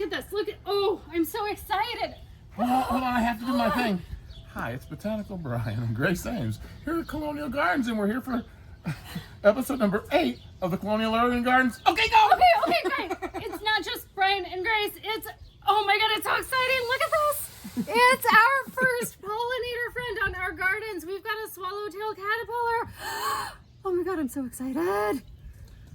at this. Look at, oh, I'm so excited. Hold on, I have to do my thing. Hi, it's Botanical Brian and Grace Ames here at Colonial Gardens, and we're here for episode number 8 of the Colonial Garden Gardens. Okay, go! Okay, great. It's not just Brian and Grace. It's, oh my God, it's so exciting. Look at this. It's our first pollinator friend on our gardens. We've got a swallowtail caterpillar. Oh my God, I'm so excited.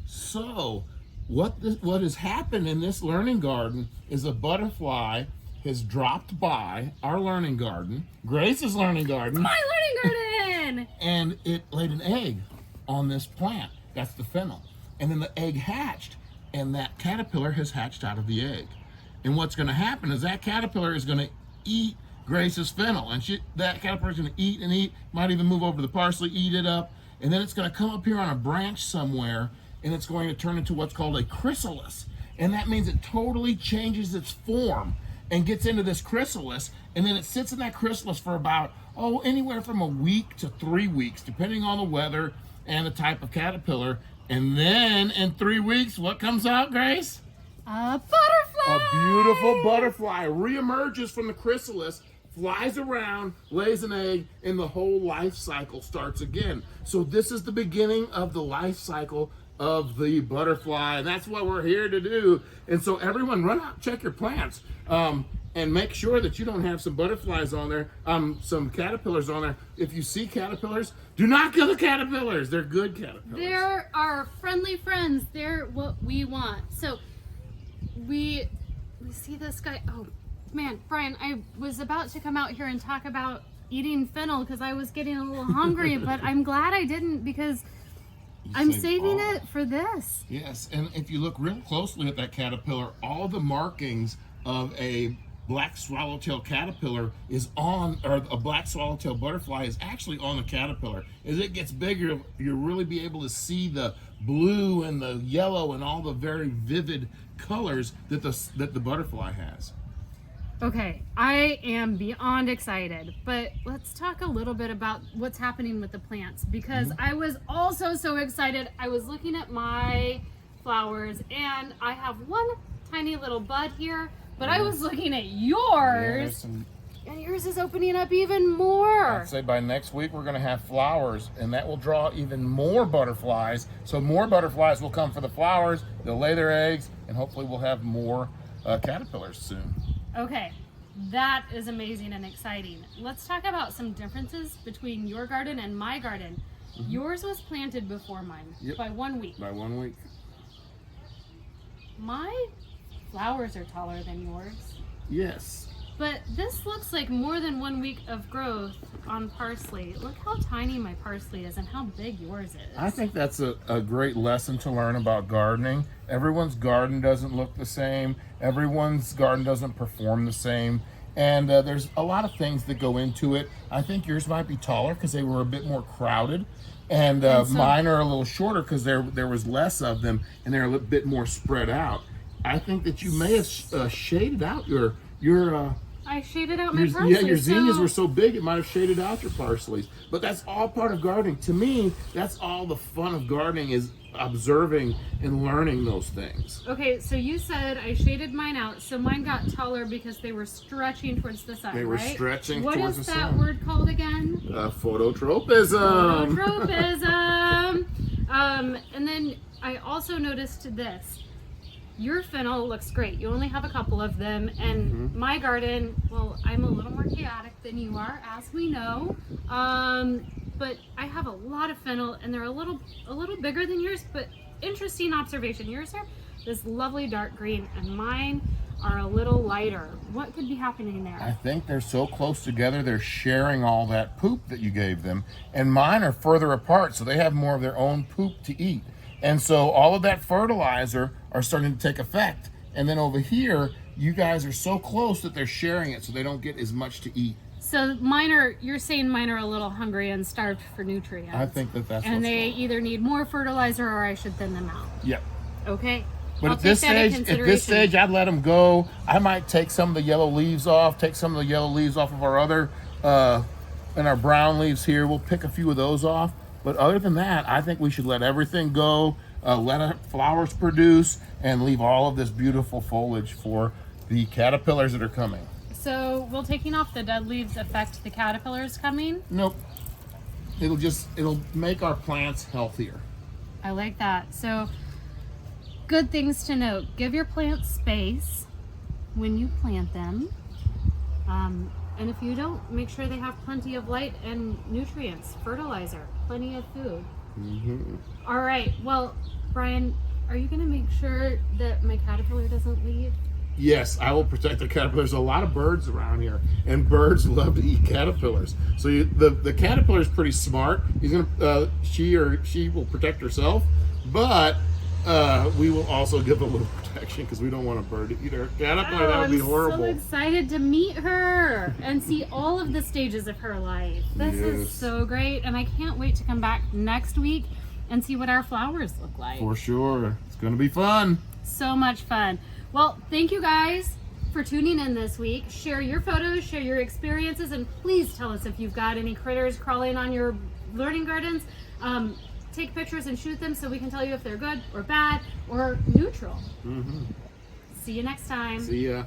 So, what has happened in this learning garden is a butterfly has dropped by our learning garden, Grace's learning garden. My learning garden! And it laid an egg on this plant. That's the fennel. And then the egg hatched, and that caterpillar has hatched out of the egg. And what's going to happen is that caterpillar is going to eat Grace's fennel, and that caterpillar is going to eat and eat, might even move over to the parsley, eat it up, and then it's going to come up here on a branch somewhere, and it's going to turn into what's called a chrysalis. And that means it totally changes its form and gets into this chrysalis, and then it sits in that chrysalis for about, anywhere from a week to 3 weeks, depending on the weather and the type of caterpillar. And then in 3 weeks, what comes out, Grace? A butterfly! A beautiful butterfly reemerges from the chrysalis, flies around, lays an egg, and the whole life cycle starts again. So this is the beginning of the life cycle of the butterfly, and that's what we're here to do. And so everyone, run out, check your plants, and make sure that you don't have some butterflies on there, some caterpillars on there. If you see caterpillars, do not kill the caterpillars. They're good caterpillars. They're our friendly friends. They're what we want. So we see this guy. Oh man, Brian, I was about to come out here and talk about eating fennel because I was getting a little hungry, but I'm glad I didn't because I'm saving it for this. Yes, and if you look real closely at that caterpillar, all the markings of a black swallowtail caterpillar is on, or a black swallowtail butterfly is actually on the caterpillar. As it gets bigger, you'll really be able to see the blue and the yellow and all the very vivid colors that the butterfly has. Okay, I am beyond excited, but let's talk a little bit about what's happening with the plants because I was also so excited. I was looking at my flowers and I have one tiny little bud here, but I was looking at yours and yours is opening up even more. I'd say by next week we're going to have flowers, and that will draw even more butterflies. So more butterflies will come for the flowers, they'll lay their eggs, and hopefully we'll have more caterpillars soon. Okay, that is amazing and exciting. Let's talk about some differences between your garden and my garden. Yours was planted before mine by 1 week. By 1 week. My flowers are taller than yours. Yes. But this looks like more than 1 week of growth on parsley. Look how tiny my parsley is and how big yours is. I think that's a great lesson to learn about gardening. Everyone's garden doesn't look the same. Everyone's garden doesn't perform the same. And there's a lot of things that go into it. I think yours might be taller because they were a bit more crowded. And mine are a little shorter because there was less of them and they're a little bit more spread out. I think that you may have shaded out your I shaded out my parsley. Yeah, your zinnias were so big it might have shaded out your parsleys. But that's all part of gardening. To me, that's all the fun of gardening is observing and learning those things. Okay, so you said I shaded mine out, so mine got taller because they were stretching towards the sun, They were right? stretching What towards is the that sun. word called again? Phototropism. Phototropism. And then I also noticed this. Your fennel looks great. You only have a couple of them, and my garden, well, I'm a little more chaotic than you are, as we know. But I have a lot of fennel, and they're a little bigger than yours. But interesting observation. Yours are this lovely dark green, and mine are a little lighter. What could be happening there? I think they're so close together, they're sharing all that poop that you gave them. And mine are further apart, so they have more of their own poop to eat. And so all of that fertilizer are starting to take effect. And then over here, you guys are so close that they're sharing it so they don't get as much to eat. So you're saying mine are a little hungry and starved for nutrients. I think that's and what's they going on. either need more fertilizer or I should thin them out. Yep. Okay. But I'll at this take that in stage, I'd let them go. I might take some of the yellow leaves off, of our other, and our brown leaves here. We'll pick a few of those off. But other than that, I think we should let everything go, let our flowers produce, and leave all of this beautiful foliage for the caterpillars that are coming. So will taking off the dead leaves affect the caterpillars coming? Nope. It'll make our plants healthier. I like that. So good things to note. Give your plants space when you plant them. And if you don't, make sure they have plenty of light and nutrients, fertilizer, plenty of food. All right. Well, Brian, are you going to make sure that my caterpillar doesn't leave? Yes, I will protect the caterpillars. There's a lot of birds around here, and birds love to eat caterpillars. So the caterpillar is pretty smart. He's gonna she will protect herself, but we will also give a little protection because we don't want a bird to eat our caterpillar. That would be horrible. I'm so excited to meet her and see all of the stages of her life. This is so great, and I can't wait to come back next week and see what our flowers look like. For sure, it's gonna be fun. So much fun. Well, thank you guys for tuning in this week. Share your photos, share your experiences, and please tell us if you've got any critters crawling on your learning gardens. Take pictures and shoot them so we can tell you if they're good or bad or neutral. See you next time. See ya.